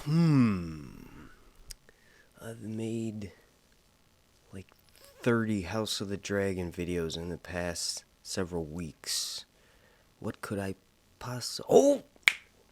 I've made like 30 House of the Dragon videos in the past several weeks. What could I possibly... Oh!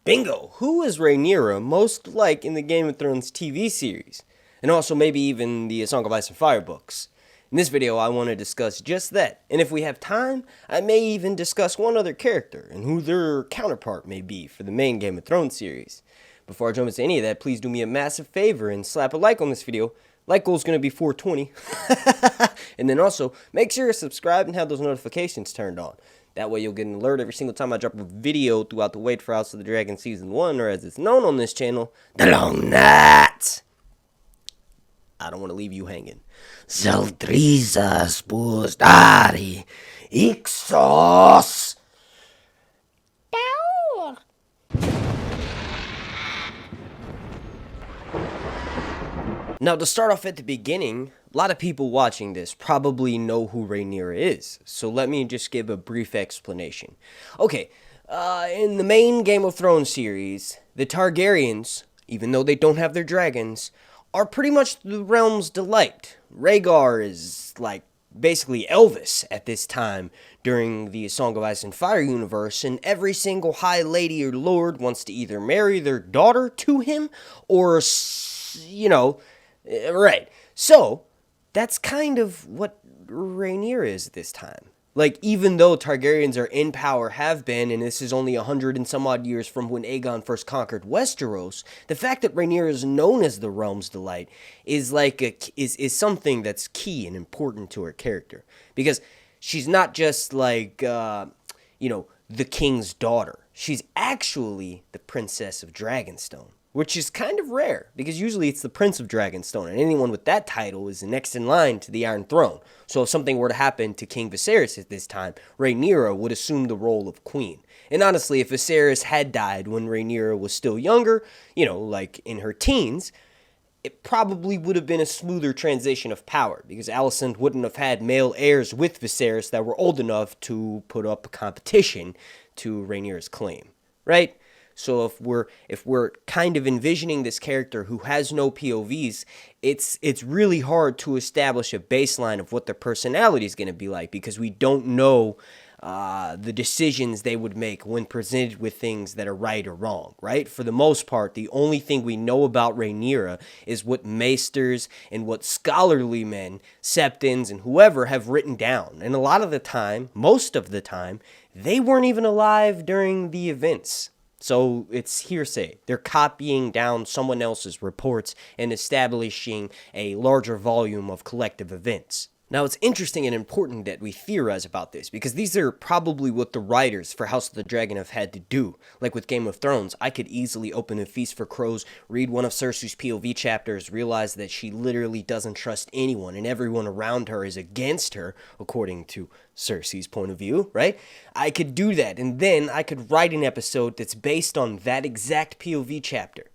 Bingo! Who is Rhaenyra most like in the Game of Thrones TV series? And also maybe even the A Song of Ice and Fire books. In this video, I want to discuss just that. And if we have time, I may even discuss one other character and who their counterpart may be for the main Game of Thrones series. Before I jump into any of that, please do me a massive favor and slap a like on this video. Like goal is going to be 420. And then also, make sure to subscribe and have those notifications turned on. That way you'll get an alert every single time I drop a video throughout the Wait for House of the Dragon Season 1, or as it's known on this channel, The Long Night. I don't want to leave you hanging. Zeltriza spustari Ixos. Now, to start off at the beginning, a lot of people watching this probably know who Rhaenyra is, so let me just give a brief explanation. Okay, in the main Game of Thrones series, the Targaryens, even though they don't have their dragons, are pretty much the realm's delight. Rhaegar is like basically Elvis at this time during the Song of Ice and Fire universe, and every single high lady or lord wants to either marry their daughter to him or, right. So, that's kind of what Rhaenyra is at this time. Like, even though Targaryens are in power, have been, and this is only 100 and some odd years from when Aegon first conquered Westeros, the fact that Rhaenyra is known as the Realm's Delight is like is something that's key and important to her character. Because she's not just like, the king's daughter. She's actually the Princess of Dragonstone. Which is kind of rare, because usually it's the Prince of Dragonstone, and anyone with that title is the next in line to the Iron Throne. So if something were to happen to King Viserys at this time, Rhaenyra would assume the role of queen. And honestly, if Viserys had died when Rhaenyra was still younger, like in her teens, it probably would have been a smoother transition of power, because Alicent wouldn't have had male heirs with Viserys that were old enough to put up a competition to Rhaenyra's claim, right? So if we're kind of envisioning this character who has no POVs, it's really hard to establish a baseline of what their personality is going to be like, because we don't know the decisions they would make when presented with things that are right or wrong, right? For the most part, the only thing we know about Rhaenyra is what maesters and what scholarly men, septons, and whoever have written down. And a lot of the time, most of the time, they weren't even alive during the events. So it's hearsay. They're copying down someone else's reports and establishing a larger volume of collective events. Now, it's interesting and important that we theorize about this, because these are probably what the writers for House of the Dragon have had to do. Like with Game of Thrones, I could easily open A Feast for Crows, read one of Cersei's POV chapters, realize that she literally doesn't trust anyone, and everyone around her is against her, according to Cersei's point of view, right? I could do that, and then I could write an episode that's based on that exact POV chapter.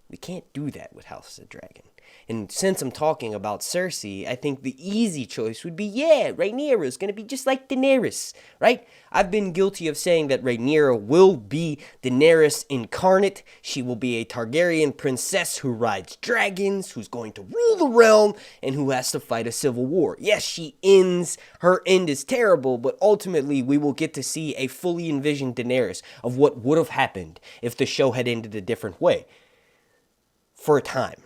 We can't do that with House of the Dragon. And since I'm talking about Cersei, I think the easy choice would be, Rhaenyra is going to be just like Daenerys, right? I've been guilty of saying that Rhaenyra will be Daenerys incarnate. She will be a Targaryen princess who rides dragons, who's going to rule the realm, and who has to fight a civil war. Yes, her end is terrible, but ultimately we will get to see a fully envisioned Daenerys of what would have happened if the show had ended a different way. For a time.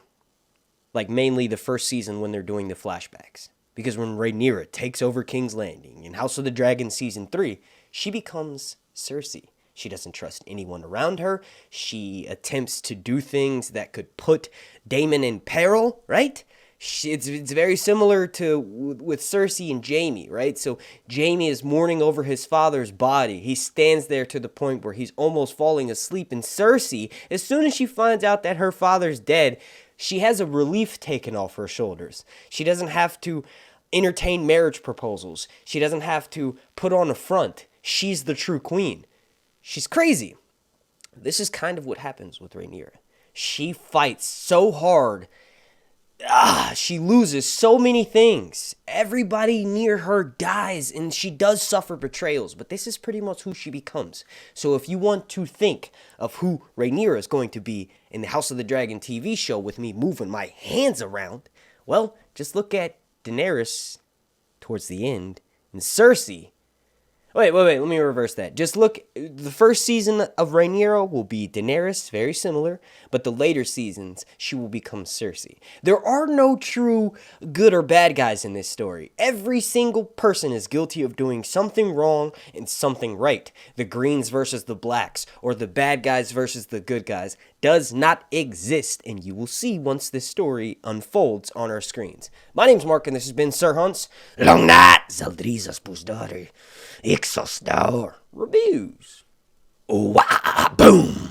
Like mainly the first season when they're doing the flashbacks. Because when Rhaenyra takes over King's Landing in House of the Dragon Season 3, she becomes Cersei. She doesn't trust anyone around her. She attempts to do things that could put Daemon in peril, right? It's very similar to with Cersei and Jaime, right? So Jaime is mourning over his father's body. He stands there to the point where he's almost falling asleep. And Cersei, as soon as she finds out that her father's dead, she has a relief taken off her shoulders. She doesn't have to entertain marriage proposals. She doesn't have to put on a front. She's the true queen. She's crazy. This is kind of what happens with Rhaenyra. She fights so hard she loses so many things. Everybody near her dies, and she does suffer betrayals, but this is pretty much who she becomes. So if you want to think of who Rhaenyra is going to be in the House of the Dragon TV show with me moving my hands around, well, just look at Daenerys towards the end, and Cersei. Wait, let me reverse that. Just look, the first season of Rhaenyra will be Daenerys, very similar, but the later seasons, she will become Cersei. There are no true good or bad guys in this story. Every single person is guilty of doing something wrong and something right. The greens versus the blacks, or the bad guys versus the good guys, does not exist, and you will see once this story unfolds on our screens. My name's Mark, and this has been Sir Hunt's Long Night Zaldrizas Pusdari Ixos Daur Reviews. Boom!